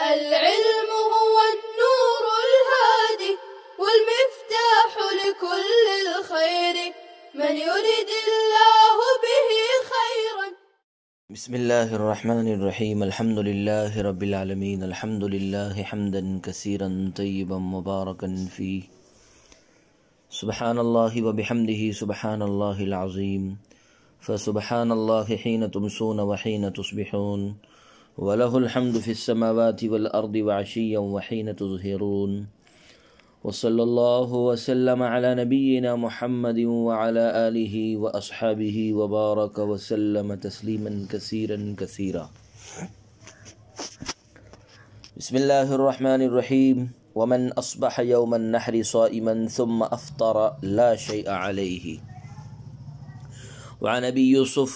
العلم هو النور الهادي والمفتاح لكل الخير من يريد الله به خيرا. بسم الله الرحمن الرحيم. الحمد لله رب العالمين. الحمد لله حمدا كثيرا طيبا مباركا فيه. سبحان الله وبحمده سبحان الله العظيم. فسبحان الله حين تمسون وحين تصبحون وله الحمد في السماوات والأرض وعشيا وحين تظهرون. وصلى الله وسلم على نبينا محمد وعلى آله وأصحابه وبارك وسلم تسليما كثيرا كثيرا. بسم الله الرحمن الرحيم. ومن أصبح يوم النحر صائما ثم أفطر لا شيء عليه. وعن أبي يوسف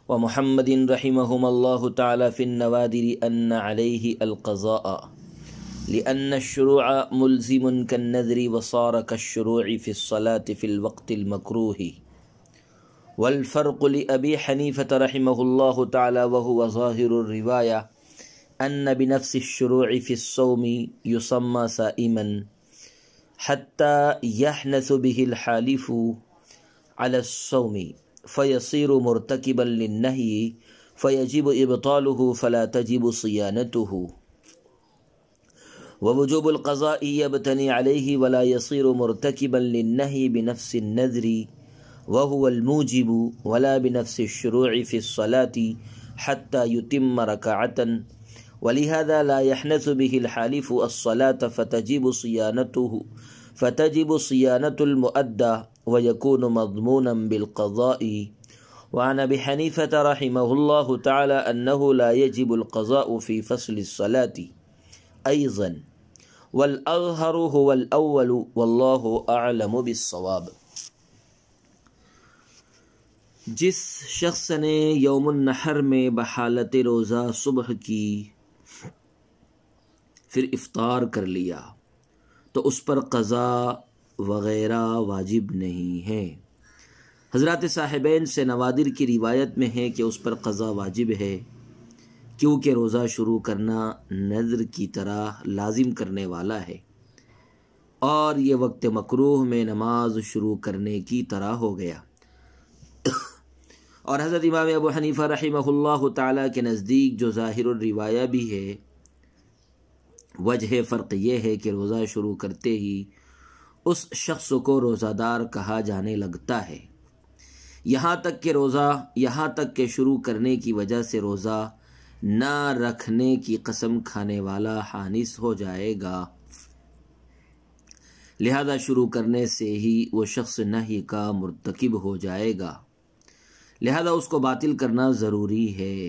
ومحمد رحمهما الله تعالى في النوادر أن عليه القضاء لأن الشروع ملزم كالنذر وصار كالشروع في الصلاة في الوقت المكروه. والفرق لأبي حنيفة رحمه الله تعالى وهو ظاهر الرواية أن بنفس الشروع في الصوم يسمى صائما حتى يحنث به الحالف على الصوم فيصير مرتكبا للنهي فيجب إبطاله فلا تجب صيانته. ووجوب القضاء يبتني عليه ولا يصير مرتكبا للنهي بنفس النذر وهو الموجب ولا بنفس الشروع في الصلاة حتى يتم ركعة. ولهذا لا يحنث به الحالف الصلاة فتجب صيانة المؤدى ويكون مضمونا بالقضاء. وعن أبي حنيفة رحمه الله تعالى أنه لا يجب القضاء في فصل الصلاة أيضا والأظهر هو الأول والله أعلم بالصواب. جس شخص نے یوم النحر میں بحالت روزہ صبح کی پھر افطار کر لیا تو اس پر قضا وغیرہ واجب نہیں ہے. حضرات صاحبین سے نوادر کی روایت میں ہے کہ اس پر قضا واجب ہے کیونکہ روزہ شروع کرنا نذر کی طرح لازم کرنے والا ہے اور یہ وقت مکروہ میں نماز شروع کرنے کی طرح ہو گیا. اور حضرت امام ابو حنیفہ رحمہ اللہ تعالیٰ کے نزدیک جو ظاہر الروایہ بھی ہے وجہ فرق یہ ہے کہ روزہ شروع کرتے ہی اس شخص کو روزہ دار کہا جانے لگتا ہے یہاں تک کہ شروع کرنے کی وجہ سے روزہ نہ رکھنے کی قسم کھانے والا حانث ہو جائے گا. لہذا شروع کرنے سے ہی وہ شخص نہی کا مرتکب ہو جائے گا. لہذا اس کو باطل کرنا ضروری ہے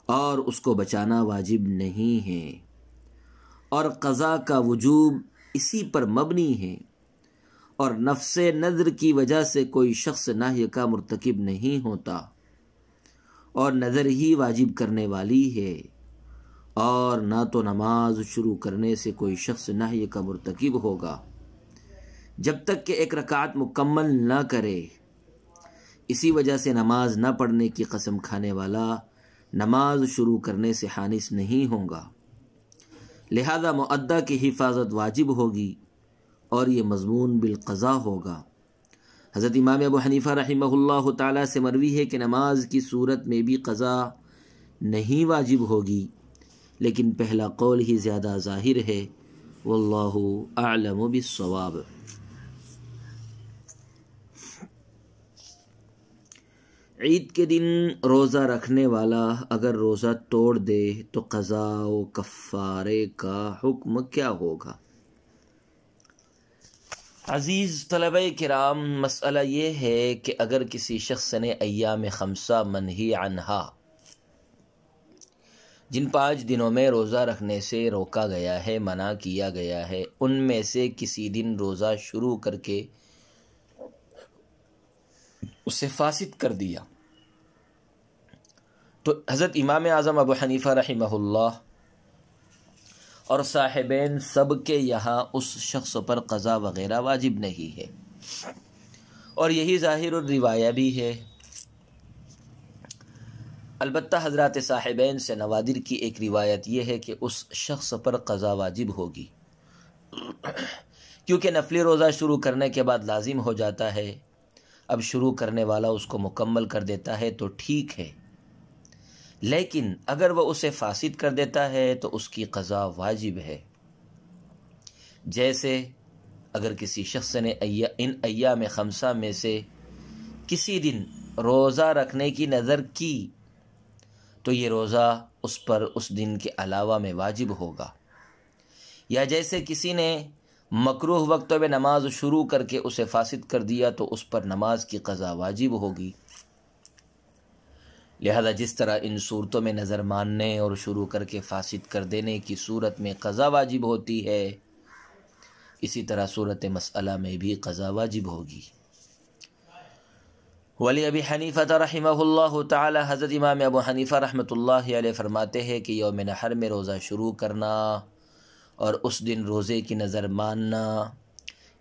اور اس کو بچانا واجب نہیں ہے. اور قضا کا وجوب اسی پر مبنی ہے اور نفس نذر کی وجہ سے کوئی شخص نہی کا مرتکب نہیں ہوتا اور نذر ہی واجب کرنے والی ہے اور نہ تو نماز شروع کرنے سے کوئی شخص نہی کا مرتکب ہوگا جب تک کہ ایک رکعت مکمل نہ کرے. اسی وجہ سے نماز نہ پڑھنے کی قسم کھانے والا نماز شروع کرنے سے حانث نہیں ہوگا. لہذا مؤدہ کی حفاظت واجب ہوگی اور یہ مضمون بالقضاء ہوگا. حضرت امام ابو حنیفہ رحمہ اللہ تعالیٰ سے مروی ہے کہ نماز کی صورت میں بھی قضا نہیں واجب ہوگی لیکن پہلا قول ہی زیادہ ظاہر ہے واللہ اعلم بالصواب. عید کے دن روزہ رکھنے والا اگر روزہ توڑ دے تو قضا و کفارے کا حکم کیا ہوگا؟ عزیز طلبہ کرام، مسئلہ یہ ہے کہ اگر کسی شخص نے ایام خمسہ منہی عنہا جن 5 دنوں میں روزہ رکھنے سے روکا گیا ہے، منع کیا گیا ہے، ان میں سے کسی دن روزہ شروع کر کے اسے فاسد کر دیا تو حضرت امام اعظم ابو حنیفہ رحمہ اللہ اور صاحبین سب کے یہاں اس شخص پر قضا وغیرہ واجب نہیں ہے اور یہی ظاہر الروایہ بھی ہے. البتہ حضرات صاحبین سے نوادر کی ایک روایت یہ ہے کہ اس شخص پر قضا واجب ہوگی، کیونکہ نفلی روزہ شروع کرنے کے بعد لازم ہو جاتا ہے۔ اب شروع کرنے والا اس کو مکمل کر دیتا ہے تو ٹھیک ہے، لیکن اگر وہ اسے فاسد کر دیتا ہے تو اس کی قضا واجب ہے۔ جیسے اگر کسی شخص نے ان ایام خمسہ میں سے کسی دن روزہ رکھنے کی نظر کی تو یہ روزہ اس پر اس دن کے علاوہ میں واجب ہوگا، یا جیسے کسی نے مکروہ وقتوں میں نماز شروع کر کے اسے فاسد کر دیا تو اس پر نماز کی قضا واجب ہوگی۔ لہذا جس طرح ان صورتوں میں نظر ماننے اور شروع کر کے فاسد کر دینے کی صورت میں قضا واجب ہوتی ہے، اسی طرح صورت مسئلہ میں بھی قضا واجب ہوگی۔ ولی ابی حنیفہ رحمہ اللہ تعالی، حضرت امام ابو حنیفہ رحمۃ اللہ علیہ فرماتے ہیں کہ یوم نحر میں روزہ شروع کرنا اور اس دن روزے کی نظر ماننا،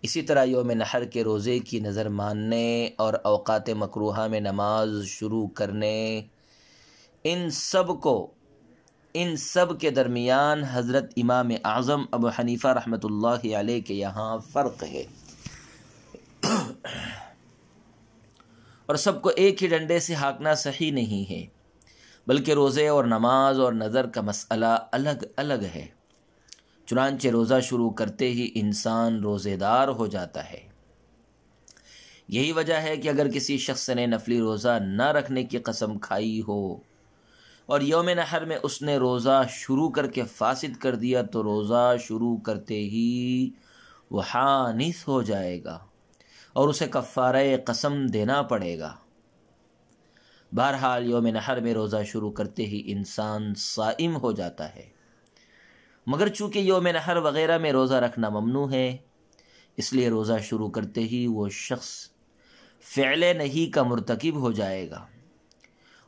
اسی طرح یوم نحر کے روزے کی نظر ماننے اور اوقات مکروہہ میں نماز شروع کرنے، ان سب کے درمیان حضرت امام اعظم ابو حنیفہ رحمۃ اللہ علیہ کے یہاں فرق ہے، اور سب کو ایک ہی ڈنڈے سے ہانکنا صحیح نہیں ہے، بلکہ روزے اور نماز اور نظر کا مسئلہ الگ الگ ہے۔ چنانچہ روزہ شروع کرتے ہی انسان روزے دار ہو جاتا ہے۔ یہی وجہ ہے کہ اگر کسی شخص نے نفلی روزہ نہ رکھنے کی قسم کھائی ہو اور یوم نحر میں اس نے روزہ شروع کر کے فاسد کر دیا تو روزہ شروع کرتے ہی وہ حانث ہو جائے گا اور اسے کفارہ قسم دینا پڑے گا۔ بہرحال یوم نحر میں روزہ شروع کرتے ہی انسان صائم ہو جاتا ہے، مگر چونکہ یوم نحر وغیرہ میں روزہ رکھنا ممنوع ہے، اس لیے روزہ شروع کرتے ہی وہ شخص فعل نہی کا مرتکب ہو جائے گا،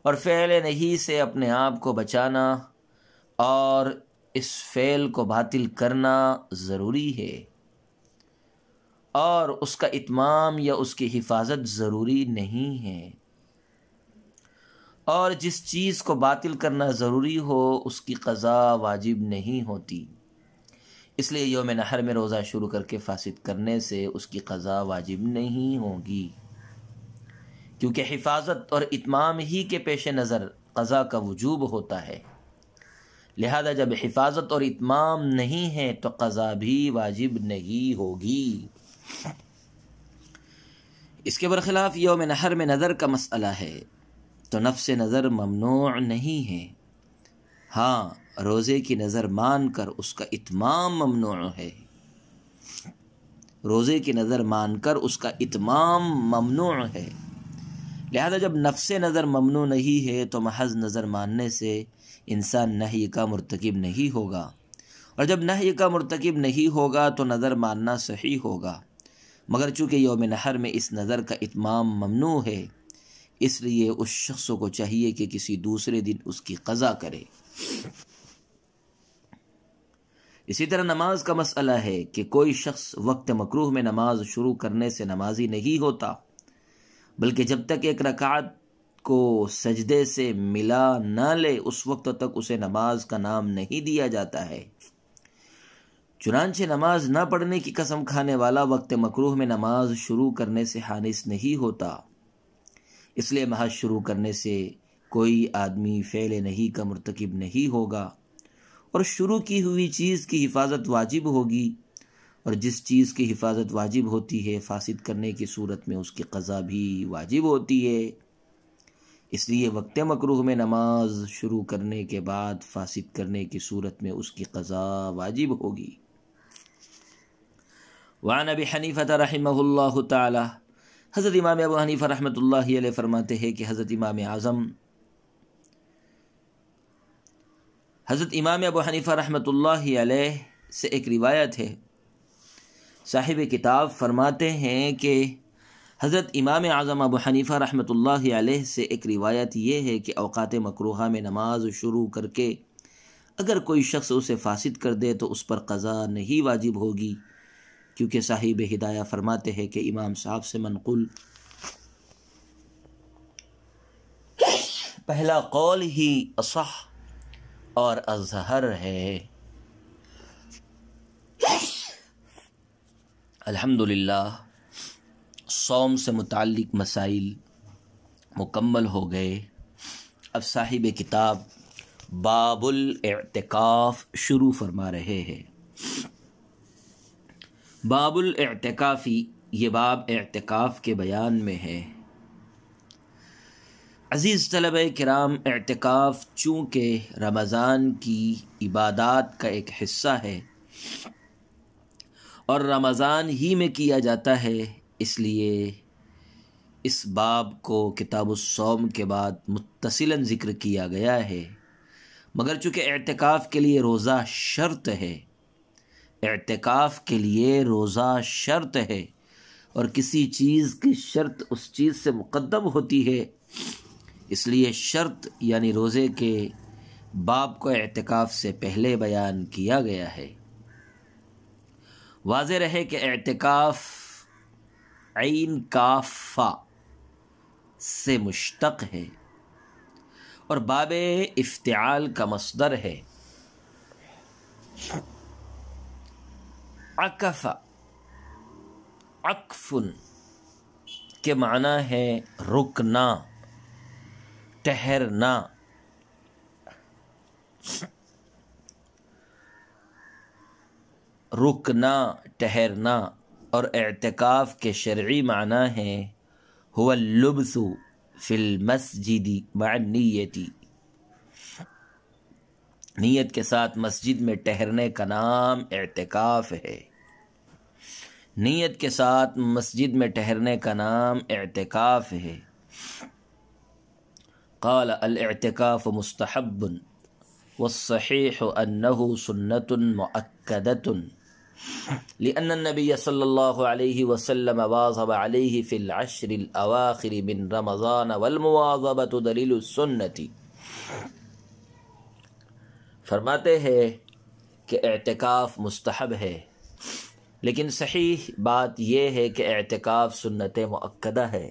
اور فعل نہی سے اپنے آپ کو بچانا اور اس فعل کو باطل کرنا ضروری ہے، اور اس کا اتمام یا اس کی حفاظت ضروری نہیں ہے، اور جس چیز کو باطل کرنا ضروری ہو اس کی قضا واجب نہیں ہوتی۔ اس لیے یوم نحر میں روزہ شروع کر کے فاسد کرنے سے اس کی قضا واجب نہیں ہوگی، کیونکہ حفاظت اور اتمام ہی کے پیش نظر قضا کا وجوب ہوتا ہے۔ لہذا جب حفاظت اور اتمام نہیں ہے تو قضا بھی واجب نہیں ہوگی۔ اس کے برخلاف یوم نحر میں نظر کا مسئلہ ہے تو نفس نظر ممنوع نہیں ہے، ہاں روزے کی نظر مان کر اس کا اتمام ممنوع ہے، روزے کی نظر مان کر اس کا اتمام ممنوع ہے۔ لہذا جب نفس نظر ممنوع نہیں ہے تو محض نظر ماننے سے انسان نہی کا مرتکب نہیں ہوگا، اور جب نہی کا مرتکب نہیں ہوگا تو نظر ماننا صحیح ہوگا، مگر چونکہ یوم نحر میں اس نظر کا اتمام ممنوع ہے، اس لیے اس شخص کو چاہیے کہ کسی دوسرے دن اس کی قضا کرے۔ اسی طرح نماز کا مسئلہ ہے کہ کوئی شخص وقت مکروہ میں نماز شروع کرنے سے نمازی نہیں ہوتا، بلکہ جب تک ایک رکعت کو سجدے سے ملا نہ لے اس وقت تک اسے نماز کا نام نہیں دیا جاتا ہے۔ چنانچہ نماز نہ پڑھنے کی قسم کھانے والا وقت مکروہ میں نماز شروع کرنے سے حانث نہیں ہوتا، اس لیے محض شروع کرنے سے کوئی آدمی فعل نہی کا مرتکب نہیں ہوگا، اور شروع کی ہوئی چیز کی حفاظت واجب ہوگی، اور جس چیز کی حفاظت واجب ہوتی ہے فاسد کرنے کی صورت میں اس کی قضا بھی واجب ہوتی ہے۔ اس لیے وقت مکروہ میں نماز شروع کرنے کے بعد فاسد کرنے کی صورت میں اس کی قضا واجب ہوگی۔ وعن ابی حنیفہ رحمہ اللہ تعالی، حضرت امام ابو حنیفہ رحمۃ اللہ علیہ فرماتے ہیں کہ حضرت امام ابو حنیفہ رحمۃ اللہ علیہ سے ایک روایت ہے، صاحب کتاب فرماتے ہیں کہ حضرت امام اعظم ابو حنیفہ رحمۃ اللہ علیہ سے ایک روایت یہ ہے کہ اوقات مکروہہ میں نماز شروع کر کے اگر کوئی شخص اسے فاسد کر دے تو اس پر قضا نہیں واجب ہوگی، کیونکہ صاحب ہدایہ فرماتے ہیں کہ امام صاحب سے منقول پہلا قول ہی اصح اور اظہر ہے۔ الحمدللہ صوم سے متعلق مسائل مکمل ہو گئے۔ اب صاحب کتاب باب الاعتکاف شروع فرما رہے ہیں۔ باب الاعتکافی، یہ باب اعتکاف کے بیان میں ہے۔ عزیز طلبہ کرام، اعتکاف چونکہ رمضان کی عبادات کا ایک حصہ ہے اور رمضان ہی میں کیا جاتا ہے، اس لیے اس باب کو کتاب الصوم کے بعد متصلاً ذکر کیا گیا ہے۔ مگر چونکہ اعتکاف کے لیے روزہ شرط ہے، اعتکاف کے لیے روزہ شرط ہے، اور کسی چیز کی شرط اس چیز سے مقدم ہوتی ہے، اس لیے شرط یعنی روزے کے باب کو اعتکاف سے پہلے بیان کیا گیا ہے۔ واضح رہے کہ اعتکاف عین کاف فا سے مشتق ہے اور باب افتعال کا مصدر ہے۔ عکف، عکفن کے معنی ہے رکنا، ٹھہرنا۔ رکنا، ٹھہرنا، اور اعتکاف کے شرعی معنی ہے هو اللبث فی المسجد مع النیت، نیت کے ساتھ مسجد میں ٹھہرنے کا نام اعتکاف ہے۔ نیت کے ساتھ مسجد میں ٹھہرنے کا نام اعتکاف ہے۔ قال الاعتکاف مستحب والصحیح انہ سنت مؤکدۃ لأن النبی صلی اللہ علیہ وسلم واظب علیہ فی العشر الاواخر من رمضان والمواظبۃ دلیل السنت۔ فرماتے ہیں کہ اعتکاف مستحب ہے، لیکن صحیح بات یہ ہے کہ اعتکاف سنت مؤکدہ ہے،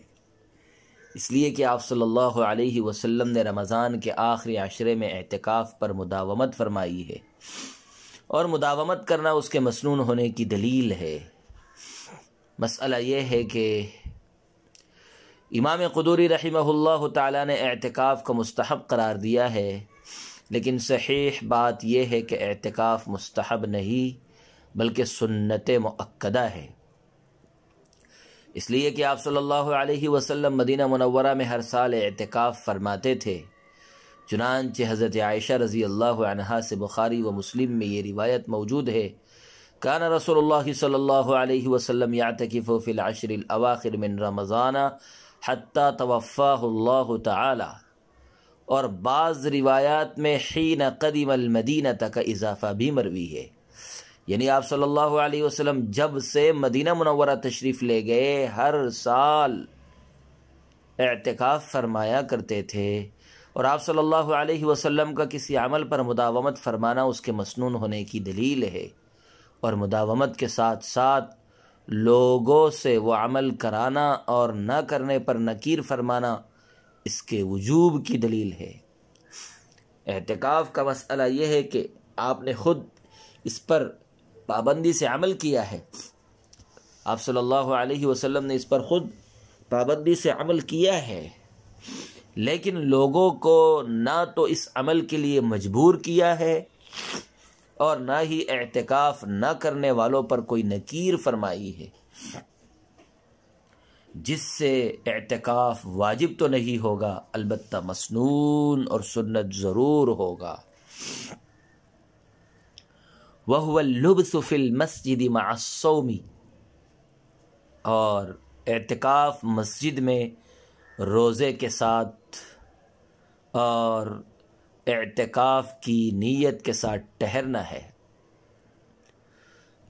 اس لیے کہ آپ صلی اللہ علیہ وسلم نے رمضان کے آخری عشرے میں اعتکاف پر مداومت فرمائی ہے، اور مداومت کرنا اس کے مسنون ہونے کی دلیل ہے۔ مسئلہ یہ ہے کہ امام قدوری رحمہ اللہ تعالیٰ نے اعتکاف کو مستحب قرار دیا ہے، لیکن صحیح بات یہ ہے کہ اعتکاف مستحب نہیں بلکہ سنت مؤکدہ ہے، اس لیے کہ آپ صلی اللہ علیہ وسلم مدینہ منورہ میں ہر سال اعتکاف فرماتے تھے۔ چنانچہ حضرت عائشہ رضی اللہ عنہا سے بخاری و مسلم میں یہ روایت موجود ہے، کان رسول اللہ صلی اللہ علیہ وسلم یعتکف فی العشر الاواخر من رمضان حتی توفاہ اللہ تعالی، اور بعض روایات میں حین قدم المدینہ کا اضافہ بھی مروی ہے، یعنی آپ صلی اللہ علیہ وسلم جب سے مدینہ منورہ تشریف لے گئے ہر سال اعتکاف فرمایا کرتے تھے، اور آپ صلی اللہ علیہ وسلم کا کسی عمل پر مداومت فرمانا اس کے مسنون ہونے کی دلیل ہے، اور مداومت کے ساتھ ساتھ لوگوں سے وہ عمل کرانا اور نہ کرنے پر نکیر فرمانا اس کے وجوب کی دلیل ہے۔ اعتکاف کا مسئلہ یہ ہے کہ آپ نے خود اس پر پابندی سے عمل کیا ہے، آپ صلی اللہ علیہ وسلم نے اس پر خود پابندی سے عمل کیا ہے، لیکن لوگوں کو نہ تو اس عمل کے لیے مجبور کیا ہے اور نہ ہی اعتکاف نہ کرنے والوں پر کوئی نکیر فرمائی ہے، جس سے اعتکاف واجب تو نہیں ہوگا البتہ مسنون اور سنت ضرور ہوگا۔ وَهُوَ اللُّبْثُ فِي الْمَسْجِدِ مَعَ الصَّوْمِ، اور اعتکاف مسجد میں روزے کے ساتھ اور اعتکاف کی نیت کے ساتھ ٹھہرنا ہے۔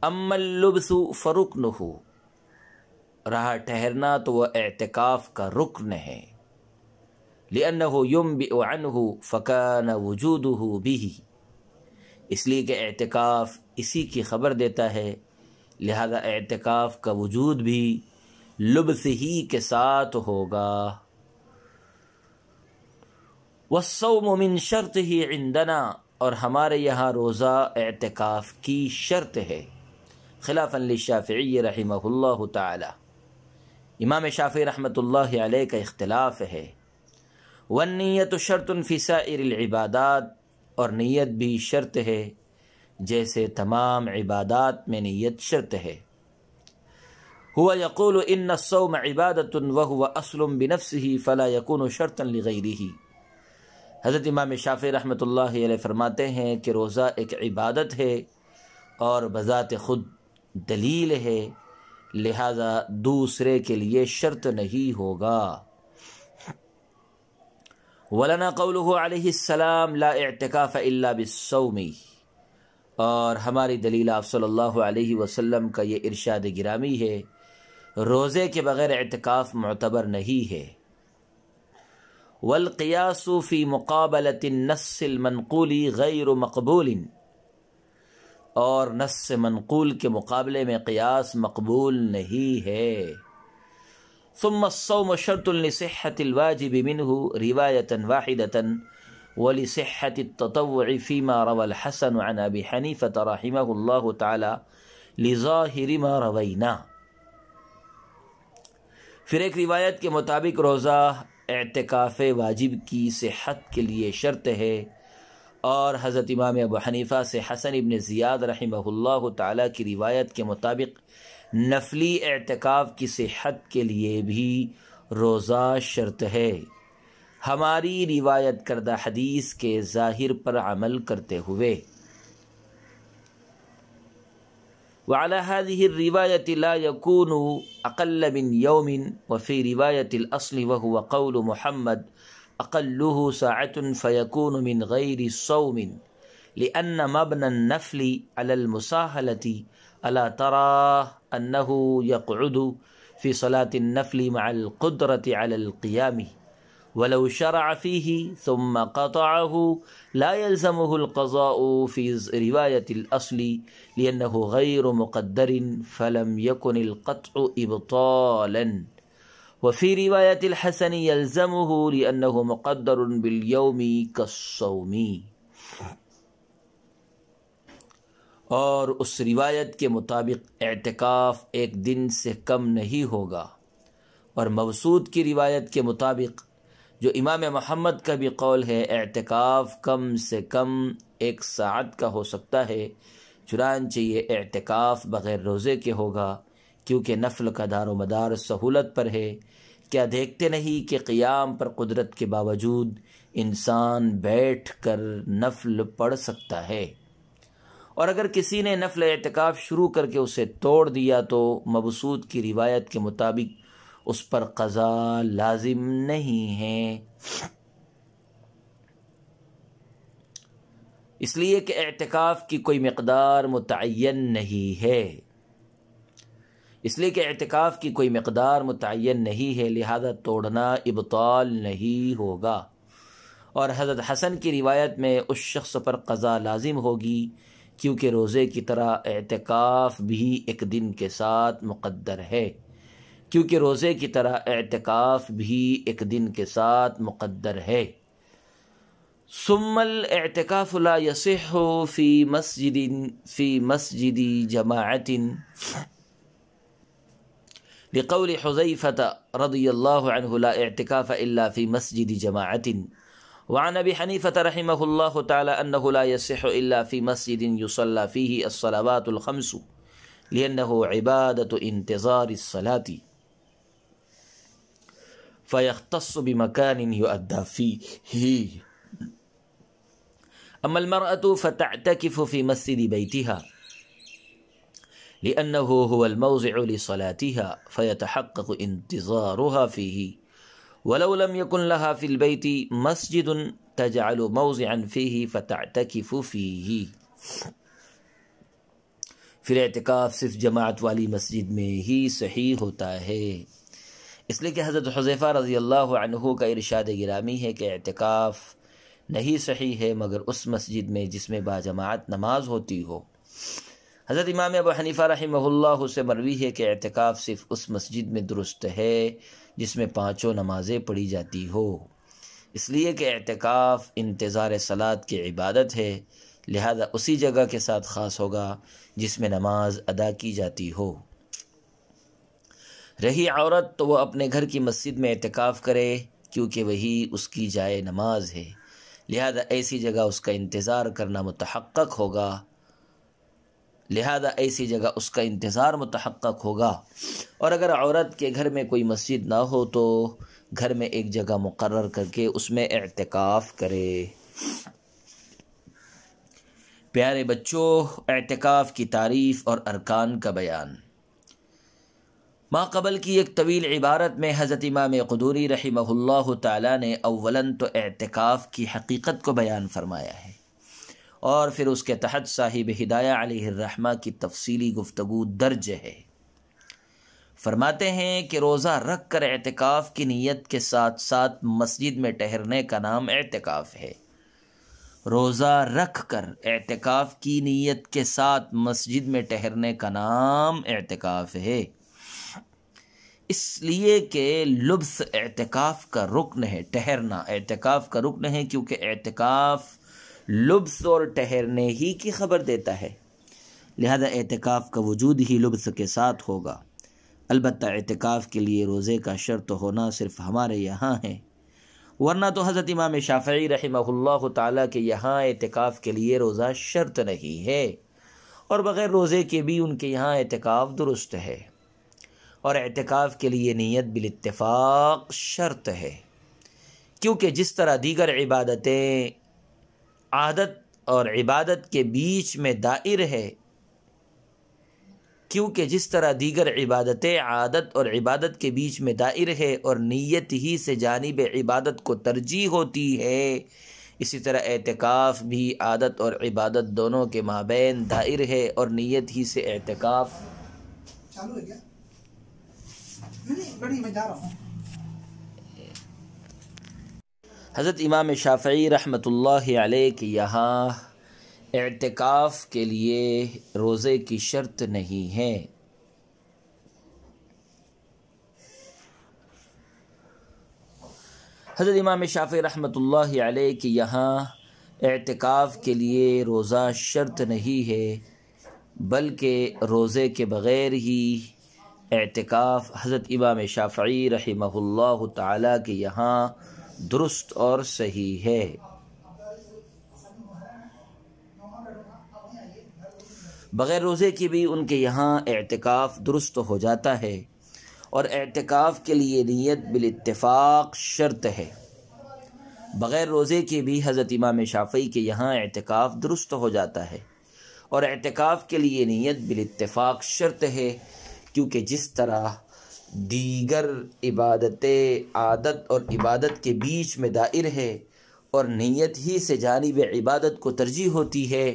اما اللبث فرکنہ، رہا ٹھہرنا تو وہ اعتکاف کا رکن ہے، لأنہ ينبئ عنہ فکان وجودہ بہ، اس لیے کہ اعتکاف اسی کی خبر دیتا ہے، لہذا اعتکاف کا وجود بھی لبث ہی کے ساتھ ہوگا۔ والصوم من شرطه عندنا، اور ہمارے یہاں روزہ اعتکاف کی شرط ہے، خلافا للشافعی رحمہ اللہ تعالی، امام شافعی رحمۃ اللہ علیہ کا اختلاف ہے۔ والنیت شرط فی سائر العبادات، اور نیت بھی شرط ہے جیسے تمام عبادات میں نیت شرط ہے۔ هو يقول ان الصوم عبادۃ وهو اصل بنفسه فلا يكون شرطا لغیرہ۔ حضرت امام شافعی رحمۃ اللہ علیہ فرماتے ہیں کہ روزہ ایک عبادت ہے اور بذات خود دلیل ہے، لہذا دوسرے کے لیے شرط نہیں ہوگا۔ ولنا قوله علیہ السلام لا اعتکاف الا بالصوم، اور ہماری دلیل آپ صلی اللہ علیہ وسلم کا یہ ارشاد گرامی ہے، روزے کے بغیر اعتکاف معتبر نہیں ہے۔ والقیاس فی مقابلۃ النص المنقول غیر مقبول، اور نص منقول کے مقابلے میں قیاس مقبول نہیں ہے۔ ثم الصوم شرط لصحة الواجب منه رواية واحدة ولصحة التطوع فيما روى الحسن عن أبي حنيفة رحمه الله تعالى لظاهر ما روينا۔ پھر ایک روایت کے مطابق روزہ اعتکاف واجب کی صحت کے لیے شرط ہے، اور حضرت امام ابو حنیفہ سے حسن ابن زیاد رحمہ اللہ تعالی کی روایت کے مطابق نفلی اعتکاف کی صحت کے لیے بھی روزہ شرط ہے، ہماری روایت کردہ حدیث کے ظاہر پر عمل کرتے ہوئے۔ وعلى هذه الرواية لا يكون أقل من يوم، وفي رواية الأصل وهو قول محمد أقله ساعة فيكون من غير صوم، لأن مبنى النفل على المساهلة ألا ترى أنه يقعد في صلاة النفل مع القدرة على القيام، ولو شرع فيه ثم قطعه لا يلزمه القضاء في رواية الأصل لأنه غير مقدر فلم يكن القطع إبطالا، وفي رواية الحسن يلزمه لأنه مقدر باليوم كالصوم۔ اور اس روایت کے مطابق اعتکاف ایک دن سے کم نہیں ہوگا، اور مبسوط کی روایت کے مطابق جو امام محمد کا بھی قول ہے، اعتکاف کم سے کم 1 ساعت کا ہو سکتا ہے، چنانچہ یہ اعتکاف بغیر روزے کے ہوگا، کیونکہ نفل کا دار و مدار سہولت پر ہے۔ کیا دیکھتے نہیں کہ قیام پر قدرت کے باوجود انسان بیٹھ کر نفل پڑھ سکتا ہے، اور اگر کسی نے نفل اعتکاف شروع کر کے اسے توڑ دیا تو مبسوط کی روایت کے مطابق اس پر قضا لازم نہیں ہے، اس لیے کہ اعتکاف کی کوئی مقدار متعین نہیں ہے، لہذا توڑنا ابطال نہیں ہوگا، اور حضرت حسن کی روایت میں اس شخص پر قضا لازم ہوگی، کیونکہ روزے کی طرح اعتکاف بھی ایک دن کے ساتھ مقدر ہے، ثم الاعتکاف لا يصح في مسجد جماعة لقول حذيفة رضي الله عنه لا اعتكاف إلا في مسجد جماعة، وعن أبي حنيفة رحمه الله تعالى أنه لا يصح إلا في مسجد يصلى فيه الصلوات الخمس لأنه عبادة انتظار الصلاة فيختص بمكان يؤدى فيه، أما المرأة فتعتكف في مسجد بيتها لأنه هو الموضع لصلاتها فيتحقق انتظارها فيه، ولو لم يكن لها في البيت مسجد تجعل موضعا فيه فتعتكف فيه۔ پھر اعتکاف صرف جماعت والی مسجد میں ہی صحیح ہوتا ہے، اس لیے کہ حضرت حذیفہ رضی اللہ عنہ کا ارشاد گرامی ہے کہ اعتکاف نہیں صحیح ہے مگر اس مسجد میں جس میں باجماعت نماز ہوتی ہو۔ حضرت امام ابو حنیفہ رحمہ اللہ سے مروی ہے کہ اعتکاف صرف اس مسجد میں درست ہے جس میں 5 نمازیں پڑھی جاتی ہو، اس لیے کہ اعتکاف انتظار صلاۃ کی عبادت ہے، لہذا اسی جگہ کے ساتھ خاص ہوگا جس میں نماز ادا کی جاتی ہو۔ رہی عورت تو وہ اپنے گھر کی مسجد میں اعتکاف کرے، کیونکہ وہی اس کی جائے نماز ہے، لہذا ایسی جگہ اس کا انتظار کرنا متحقق ہوگا، اور اگر عورت کے گھر میں کوئی مسجد نہ ہو تو گھر میں ایک جگہ مقرر کر کے اس میں اعتکاف کرے۔ پیارے بچوں، اعتکاف کی تعریف اور ارکان کا بیان۔ ما قبل کی ایک طویل عبارت میں حضرت امام قدوری رحمہ اللہ تعالی نے اولاً تو اعتکاف کی حقیقت کو بیان فرمایا ہے، اور پھر اس کے تحت صاحب ہدایہ علیہ الرحمہ کی تفصیلی گفتگو درج ہے۔ فرماتے ہیں کہ روزہ رکھ کر اعتکاف کی نیت کے ساتھ ساتھ مسجد میں ٹہرنے کا نام اعتکاف ہے۔ روزہ رکھ کر اعتکاف کی نیت کے ساتھ مسجد میں ٹہرنے کا نام اعتکاف ہے، اس لیے کہ لبس اعتکاف کا رکن ہے، ٹہرنا اعتکاف کا رکن ہے، کیونکہ اعتکاف لبس اور ٹہرنے ہی کی خبر دیتا ہے، لہذا اعتکاف کا وجود ہی لبس کے ساتھ ہوگا۔ البتہ اعتکاف کے لیے روزے کا شرط ہونا صرف ہمارے یہاں ہے، ورنہ تو حضرت امام شافعی رحمہ اللہ تعالیٰ کے یہاں اعتکاف کے لیے روزہ شرط نہیں ہے، اور بغیر روزے کے بھی ان کے یہاں اعتکاف درست ہے، اور اعتکاف کے لیے نیت بالاتفاق شرط ہے، کیونکہ جس طرح دیگر عبادتیں عادت اور عبادت کے بیچ میں دائر ہے، عادت اور عبادت کے بیچ میں دائر ہے اور نیت ہی سے جانب عبادت کو ترجیح ہوتی ہے، اسی طرح اعتکاف بھی عادت اور عبادت دونوں کے مابین دائر ہے اور نیت ہی سے اعتکاف چالو ہے کیا؟ بڑی میں جا رہا ہوں۔ حضرت امام شافعی رحمۃ اللہ علیہ کے یہاں اعتکاف کے لیے روزے کی شرط نہیں ہے، حضرت امام شافعی رحمۃ اللہ علیہ کے یہاں اعتکاف کے لیے روزہ شرط نہیں ہے، بلکہ روزے کے بغیر ہی اعتکاف حضرت امام شافعی رحمہ اللہ تعالیٰ کے یہاں درست اور صحیح ہے۔ بغیر روزے کی بھی ان کے یہاں اعتکاف درست ہو جاتا ہے، اور اعتکاف کے لیے نیت بالاتفاق شرط ہے۔ بغیر روزے کے بھی حضرت امام شافعی کے یہاں اعتکاف درست ہو جاتا ہے، اور اعتکاف کے لیے نیت بالاتفاق شرط ہے، کیونکہ جس طرح دیگر عبادتیں عادت اور عبادت کے بیچ میں دائر ہے اور نیت ہی سے جانب عبادت کو ترجیح ہوتی ہے،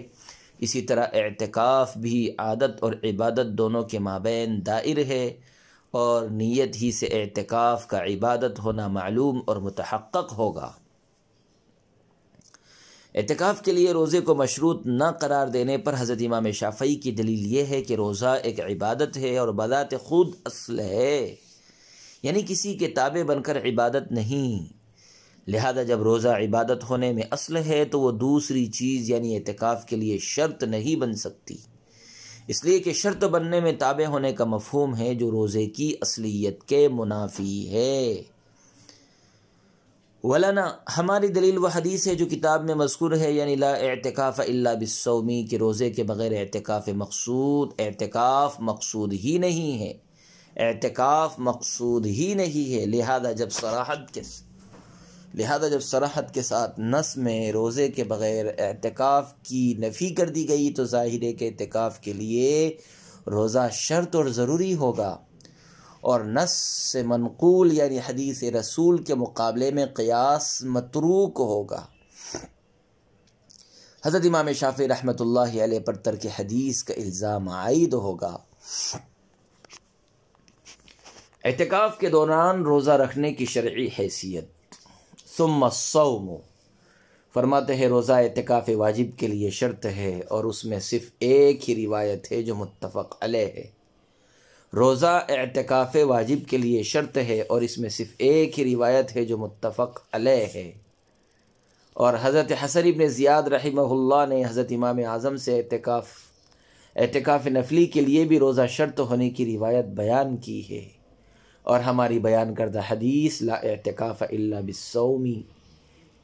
اسی طرح اعتکاف بھی عادت اور عبادت دونوں کے مابین دائر ہے اور نیت ہی سے اعتکاف کا عبادت ہونا معلوم اور متحقق ہوگا۔ اعتکاف کے لیے روزے کو مشروط نہ قرار دینے پر حضرت امام شافعی کی دلیل یہ ہے کہ روزہ ایک عبادت ہے اور بذات خود اصل ہے، یعنی کسی کے تابع بن کر عبادت نہیں، لہذا جب روزہ عبادت ہونے میں اصل ہے تو وہ دوسری چیز یعنی اعتکاف کے لیے شرط نہیں بن سکتی، اس لیے کہ شرط بننے میں تابع ہونے کا مفہوم ہے جو روزے کی اصلیت کے منافی ہے۔ ولنا ہماری دلیل و حدیث ہے جو کتاب میں مذکور ہے، یعنی لا اعتکاف الا بالصوم، کہ روزے کے بغیر اعتکاف مقصود ہی نہیں ہے، لہذا جب صراحت کے ساتھ نص میں روزے کے بغیر اعتکاف کی نفی کر دی گئی تو ظاہر ہے کہ اعتکاف کے لیے روزہ شرط اور ضروری ہوگا، اور نص سے منقول یعنی حدیث رسول کے مقابلے میں قیاس متروک ہوگا۔ حضرت امام شافعی رحمۃ اللہ علیہ پر ترک حدیث کا الزام عائد ہوگا۔ اعتکاف کے دوران روزہ رکھنے کی شرعی حیثیت۔ ثم الصوم، فرماتے ہیں روزہ اعتکاف واجب کے لیے شرط ہے، اور اس میں صرف ایک ہی روایت ہے جو متفق علیہ ہے۔ روزہ اعتکاف واجب کے لیے شرط ہے اور اس میں صرف ایک ہی روایت ہے جو متفق علیہ ہے۔ اور حضرت حسن ابن زیاد رحمہ اللہ نے حضرت امام اعظم سے اعتکاف نفلی کے لیے بھی روزہ شرط ہونے کی روایت بیان کی ہے، اور ہماری بیان کردہ حدیث لا اعتکاف الا بالصوم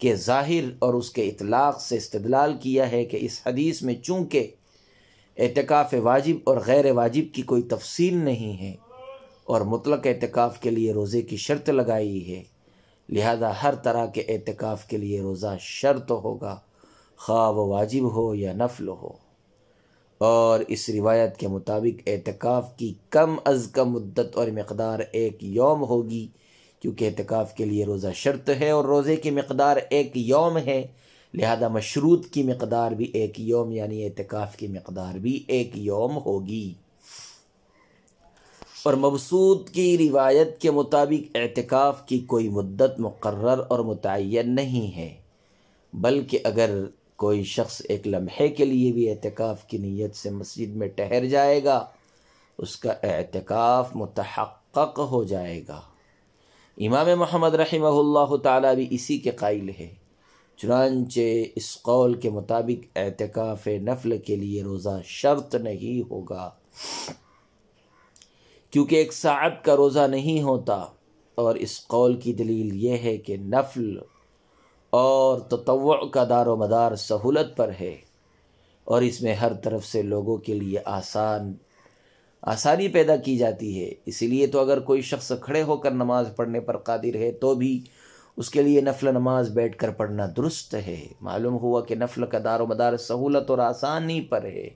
کے ظاہر اور اس کے اطلاق سے استدلال کیا ہے کہ اس حدیث میں چونکہ اعتکاف واجب اور غیر واجب کی کوئی تفصیل نہیں ہے اور مطلق اعتکاف کے لیے روزے کی شرط لگائی ہے، لہذا ہر طرح کے اعتکاف کے لیے روزہ شرط ہوگا، خواہ وہ واجب ہو یا نفل ہو۔ اور اس روایت کے مطابق اعتکاف کی کم از کم مدت اور مقدار 1 یوم ہوگی، کیونکہ اعتکاف کے لیے روزہ شرط ہے اور روزے کی مقدار 1 یوم ہے، لہذا مشروط کی مقدار بھی 1 یوم، یعنی اعتکاف کی مقدار بھی 1 یوم ہوگی۔ اور مبسوط کی روایت کے مطابق اعتکاف کی کوئی مدت مقرر اور متعین نہیں ہے، بلکہ اگر کوئی شخص ایک لمحے کے لیے بھی اعتکاف کی نیت سے مسجد میں ٹھہر جائے گا، اس کا اعتکاف متحقق ہو جائے گا۔ امام محمد رحمہ اللہ تعالیٰ بھی اسی کے قائل ہے، چنانچہ اس قول کے مطابق اعتکاف نفل کے لیے روزہ شرط نہیں ہوگا، کیونکہ 1 ساعت کا روزہ نہیں ہوتا، اور اس قول کی دلیل یہ ہے کہ نفل اور تطوع کا دار و مدار سہولت پر ہے، اور اس میں ہر طرف سے لوگوں کے لیے آسانی پیدا کی جاتی ہے۔ اسی لیے تو اگر کوئی شخص کھڑے ہو کر نماز پڑھنے پر قادر ہے تو بھی اس کے لیے نفل نماز بیٹھ کر پڑھنا درست ہے۔ معلوم ہوا کہ نفل کا دار و مدار سہولت اور آسانی پر ہے،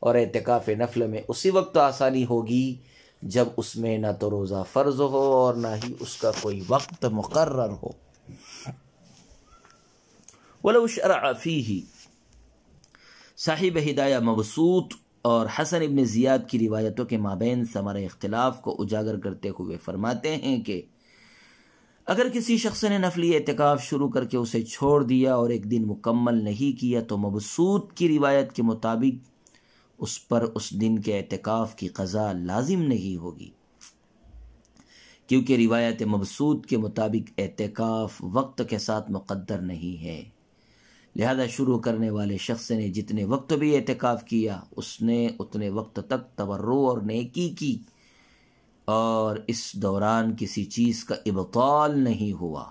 اور اعتکاف نفل میں اسی وقت آسانی ہوگی جب اس میں نہ تو روزہ فرض ہو اور نہ ہی اس کا کوئی وقت مقرر ہو۔ وَلَوْ شَرَعَ فِيهِ صاحب ہدایہ مبسوط اور حسن ابن زیاد کی روایتوں کے مابین ثمرہ اختلاف کو اجاگر کرتے ہوئے فرماتے ہیں کہ اگر کسی شخص نے نفلی اعتکاف شروع کر کے اسے چھوڑ دیا اور 1 دن مکمل نہیں کیا تو مبسوط کی روایت کے مطابق اس پر اس دن کے اعتکاف کی قضا لازم نہیں ہوگی، کیونکہ روایت مبسوط کے مطابق اعتکاف وقت کے ساتھ مقدر نہیں ہے، لہذا شروع کرنے والے شخص نے جتنے وقت بھی اعتکاف کیا اس نے اتنے وقت تک تبرع اور نیکی کی، اور اس دوران کسی چیز کا ابطال نہیں ہوا،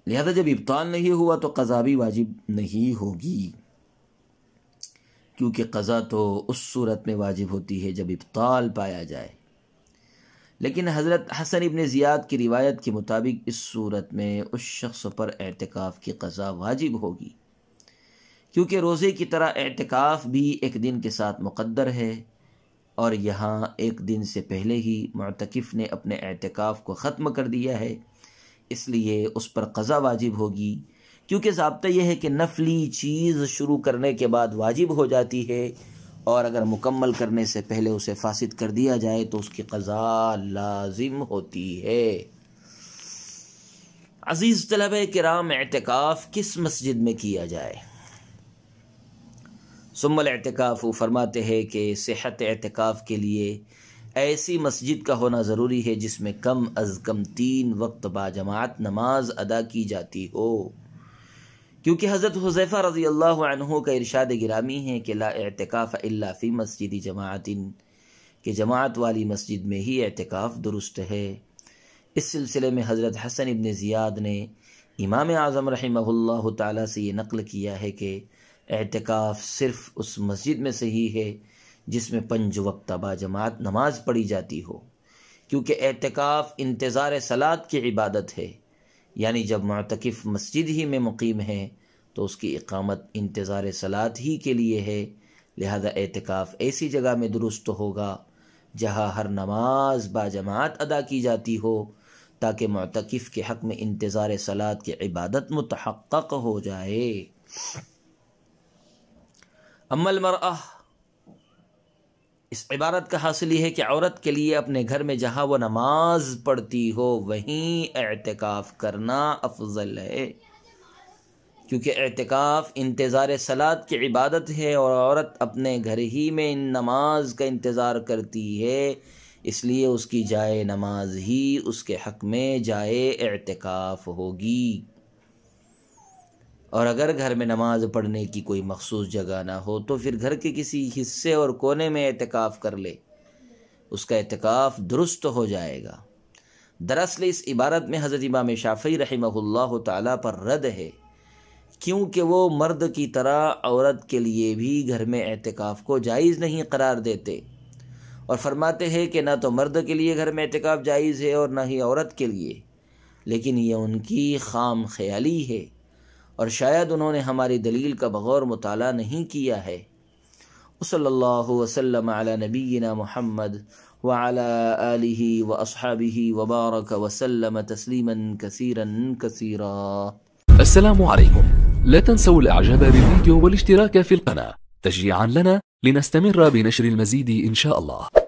لہذا جب ابطال نہیں ہوا تو قضا بھی واجب نہیں ہوگی، کیونکہ قضا تو اس صورت میں واجب ہوتی ہے جب ابطال پایا جائے، لیکن حضرت حسن ابن زیاد کی روایت کے مطابق اس صورت میں اس شخص پر اعتکاف کی قضا واجب ہوگی، کیونکہ روزے کی طرح اعتکاف بھی 1 دن کے ساتھ مقدر ہے، اور یہاں 1 دن سے پہلے ہی معتکف نے اپنے اعتکاف کو ختم کر دیا ہے، اس لیے اس پر قضا واجب ہوگی، کیونکہ ضابطہ یہ ہے کہ نفلی چیز شروع کرنے کے بعد واجب ہو جاتی ہے، اور اگر مکمل کرنے سے پہلے اسے فاسد کر دیا جائے تو اس کی قضا لازم ہوتی ہے۔ عزیز طلبہ کرام، اعتکاف کس مسجد میں کیا جائے؟ ثم الاعتکاف فرماتے ہیں کہ صحت اعتکاف کے لیے ایسی مسجد کا ہونا ضروری ہے جس میں کم از کم 3 وقت باجماعت نماز ادا کی جاتی ہو، کیونکہ حضرت حذیفہ رضی اللہ عنہ کا ارشاد گرامی ہے کہ لا اعتکاف الا فی مسجد جماعت، کہ جماعت والی مسجد میں ہی اعتکاف درست ہے۔ اس سلسلے میں حضرت حسن ابن زیاد نے امام اعظم رحمہ اللہ تعالیٰ سے یہ نقل کیا ہے کہ اعتکاف صرف اس مسجد میں صحیح ہے جس میں 5 وقت باجماعت نماز پڑھی جاتی ہو، کیونکہ اعتکاف انتظار صلاۃ کی عبادت ہے، یعنی جب معتکف مسجد ہی میں مقیم ہے تو اس کی اقامت انتظار صلاۃ ہی کے لیے ہے، لہذا اعتکاف ایسی جگہ میں درست ہوگا جہاں ہر نماز باجماعت ادا کی جاتی ہو، تاکہ معتکف کے حق میں انتظار صلاۃ کی عبادت متحقق ہو جائے۔ اما المرأہ، اس عبارت کا حاصل یہ ہے کہ عورت کے لیے اپنے گھر میں جہاں وہ نماز پڑھتی ہو وہیں اعتکاف کرنا افضل ہے، کیونکہ اعتکاف انتظار صلاۃ کی عبادت ہے اور عورت اپنے گھر ہی میں نماز کا انتظار کرتی ہے، اس لیے اس کی جائے نماز ہی اس کے حق میں جائے اعتکاف ہوگی۔ اور اگر گھر میں نماز پڑھنے کی کوئی مخصوص جگہ نہ ہو تو پھر گھر کے کسی حصے اور کونے میں اعتکاف کر لے، اس کا اعتکاف درست ہو جائے گا۔ دراصل اس عبارت میں حضرت امام شافعی رحمہ اللہ تعالیٰ پر رد ہے، کیونکہ وہ مرد کی طرح عورت کے لیے بھی گھر میں اعتکاف کو جائز نہیں قرار دیتے، اور فرماتے ہیں کہ نہ تو مرد کے لیے گھر میں اعتکاف جائز ہے اور نہ ہی عورت کے لیے، لیکن یہ ان کی خام خیالی ہے، اور شاید انہوں نے ہماری دلیل کا بغور مطالعہ نہیں کیا ہے۔ صلی اللہ وسلم علی نبینا محمد وعلى آلہ واصحابہ وبارک وسلم تسلیما کثیرا کثیرا۔ السلام عليكم. لا تنسوا الاعجاب بالفيديو والاشتراك في القناة تشجيعا لنا لنستمر بنشر المزيد إن شاء الله.